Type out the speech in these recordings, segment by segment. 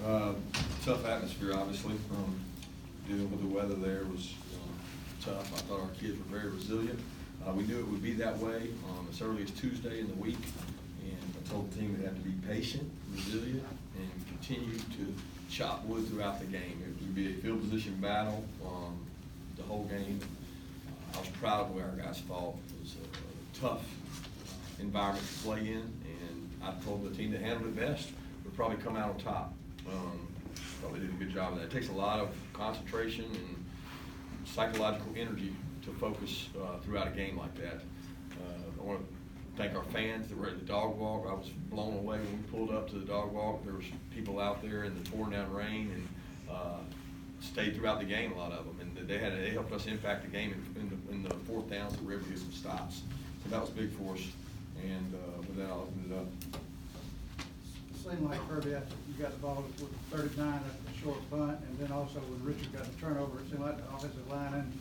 Tough atmosphere, obviously. Dealing with the weather there was tough. I thought our kids were very resilient. We knew it would be that way as early as Tuesday in the week, and I told the team they'd have to be patient, resilient, and continue to chop wood throughout the game. It would be a field position battle the whole game. I was proud of the way our guys fought. It was a tough environment to play in, and I told the team that handled it best would probably come out on top. Probably did a good job of that. It takes a lot of concentration and psychological energy to focus throughout a game like that. I want to thank our fans that were at the dog walk. I was blown away when we pulled up to the dog walk. There was people out there in the pouring down rain and stayed throughout the game, a lot of them, and they helped us impact the game in the fourth downs that we were able to get some stops. So that was big for us, and with that, I'll open it up. It seemed like Kirby, after you got the ball with 39 after the short bunt, and then also when Richard got the turnover, it seemed like the offensive line and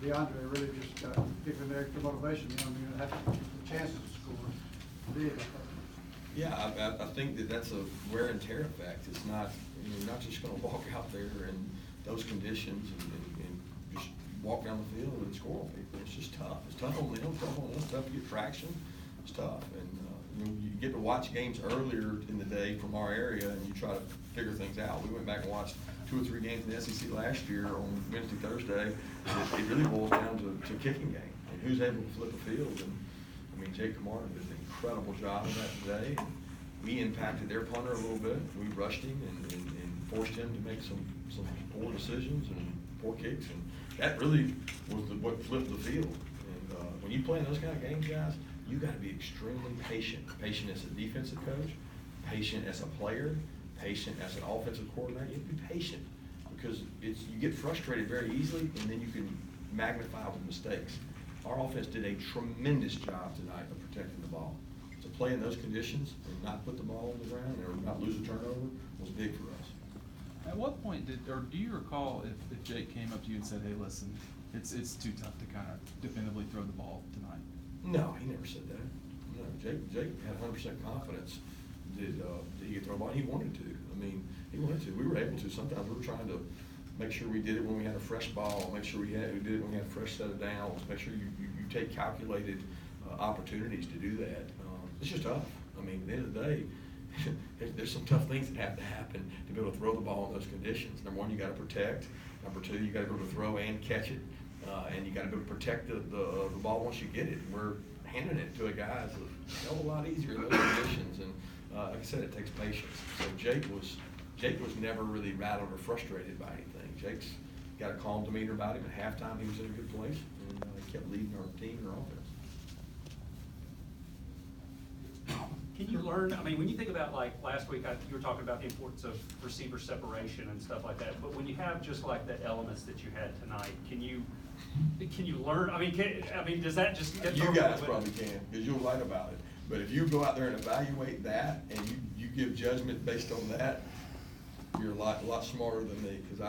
DeAndre really just giving the extra motivation. You know, I mean, have the chances to score big. Yeah, I think that's a wear and tear effect. It's not, you're not just going to walk out there in those conditions and just walk down the field and score on people. It's just tough. It's tough on them, tough on us, tough to get traction. It's tough. And you get to watch games earlier in the day from our area, and you try to figure things out. We went back and watched 2 or 3 games in the SEC last year on Wednesday, Thursday. It really boils down to kicking game and who's able to flip a field. And I mean, Jake Camarda did an incredible job of that today. And we impacted their punter a little bit. We rushed him and forced him to make some poor decisions and poor kicks, and that really was what flipped the field. And when you play in those kind of games, guys, you got to be extremely patient. Patient as a defensive coach, patient as a player, patient as an offensive coordinator. You have to be patient because you get frustrated very easily, and then you can magnify with mistakes. Our offense did a tremendous job tonight of protecting the ball. To play in those conditions and not put the ball on the ground or not lose a turnover was big for us. At what point do you recall if Jake came up to you and said, "Hey, listen, it's too tough to kind of definitively throw the ball tonight"? No, he never said that. No, Jake had 100% confidence that he could throw a ball. He wanted to. I mean, he wanted to. We were able to. Sometimes we were trying to make sure we did it when we had a fresh ball, make sure we did it when we had a fresh set of downs, make sure you take calculated opportunities to do that. It's just tough. I mean, at the end of the day, there's some tough things that have to happen to be able to throw the ball in those conditions. Number one, you got to protect. Number two, you got to be able to throw and catch it. And you got to be able to protect the ball once you get it. We're handing it to a guy that's a hell of a lot easier in those conditions. And like I said, it takes patience. So Jake was never really rattled or frustrated by anything. Jake's got a calm demeanor about him. At halftime, he was in a good place, and he kept leading our team and our offense. Can you learn, I mean, when you think about, like, last week, you were talking about the importance of receiver separation and stuff like that, but when you have just like the elements that you had tonight, can you learn, I mean, does that just get You guys probably can, because you'll write about it. But if you go out there and evaluate that, and you give judgment based on that, you're a lot smarter than me, because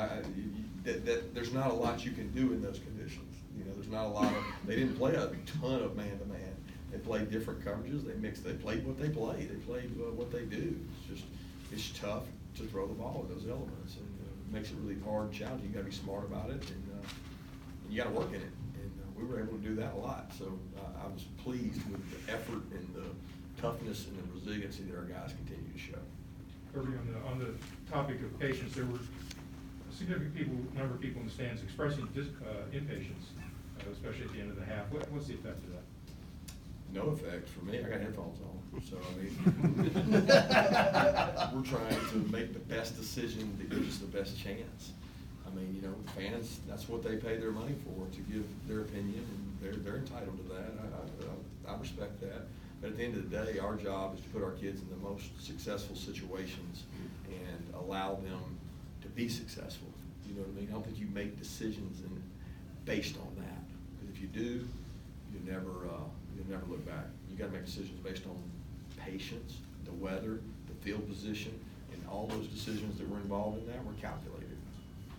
there's not a lot you can do in those conditions. You know, there's not a lot of, they didn't play a ton of man-to-man. They played different coverages. They played what they play. They played what they do. It's tough to throw the ball with those elements, and it makes it really hard and challenging. You got to be smart about it, and you got to work in it. And we were able to do that a lot. So I was pleased with the effort and the toughness and the resiliency that our guys continue to show. Kirby, on the topic of patience, there were a significant number of people in the stands expressing impatience, especially at the end of the half. What's the effect of that? No effect for me. I got headphones on, so I mean, we're trying to make the best decision that gives us the best chance. I mean, you know, fans, that's what they pay their money for, to give their opinion, and they're entitled to that. I respect that. But at the end of the day, our job is to put our kids in the most successful situations and allow them to be successful. You know what I mean? I don't think you make decisions based on that, because if you do, you'll never look back. You got to make decisions based on patience, the weather, the field position, and all those decisions that were involved in that were calculated.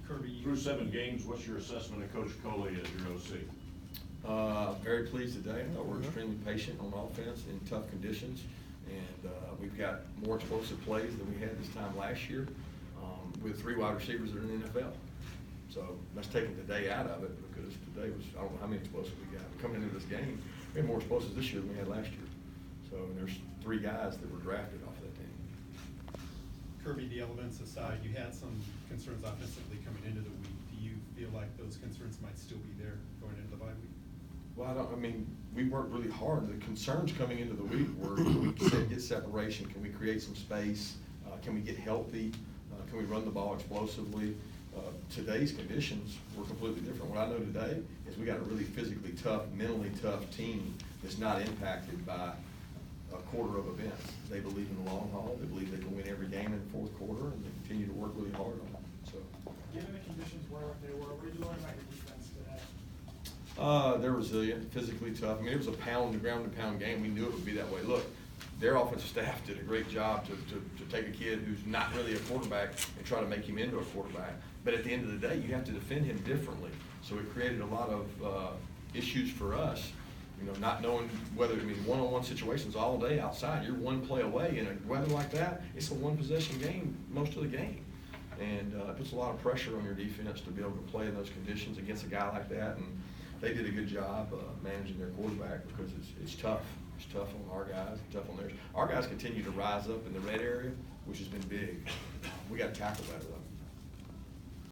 Kirby, Through 7 games, what's your assessment of Coach Coley as your OC? Very pleased today. I thought we're extremely patient on offense in tough conditions, and we've got more explosive plays than we had this time last year. we had 3 wide receivers that are in the NFL. So that's taking the day out of it, because today was, I don't know how many explosives we got. Coming into this game, we had more explosives this year than we had last year. So, and there's 3 guys that were drafted off that team. Kirby, the elements aside, you had some concerns offensively coming into the week. Do you feel like those concerns might still be there going into the bye week? Well, I mean, we worked really hard. The concerns coming into the week were, can we get separation? Can we create some space? Can we get healthy? Can we run the ball explosively? Today's conditions were completely different. What I know today is we got a really physically tough, mentally tough team that's not impacted by a quarter of events. They believe in the long haul. They believe they can win every game in the fourth quarter, and they continue to work really hard on it. So, Given the conditions where they were, what did you learn about your defense today? they're resilient, physically tough. I mean, it was a ground and pound game. We knew it would be that way. Look, their offensive staff did a great job to take a kid who's not really a quarterback and try to make him into a quarterback. But at the end of the day, you have to defend him differently. So it created a lot of issues for us, you know, not knowing whether, I mean, one-on-one situations all day outside. You're one play away. In a weather like that, it's a one-possession game most of the game. And it puts a lot of pressure on your defense to be able to play in those conditions against a guy like that. And they did a good job managing their quarterback, because it's tough. It's tough on our guys, tough on theirs. Our guys continue to rise up in the red area, which has been big. We got tackled out of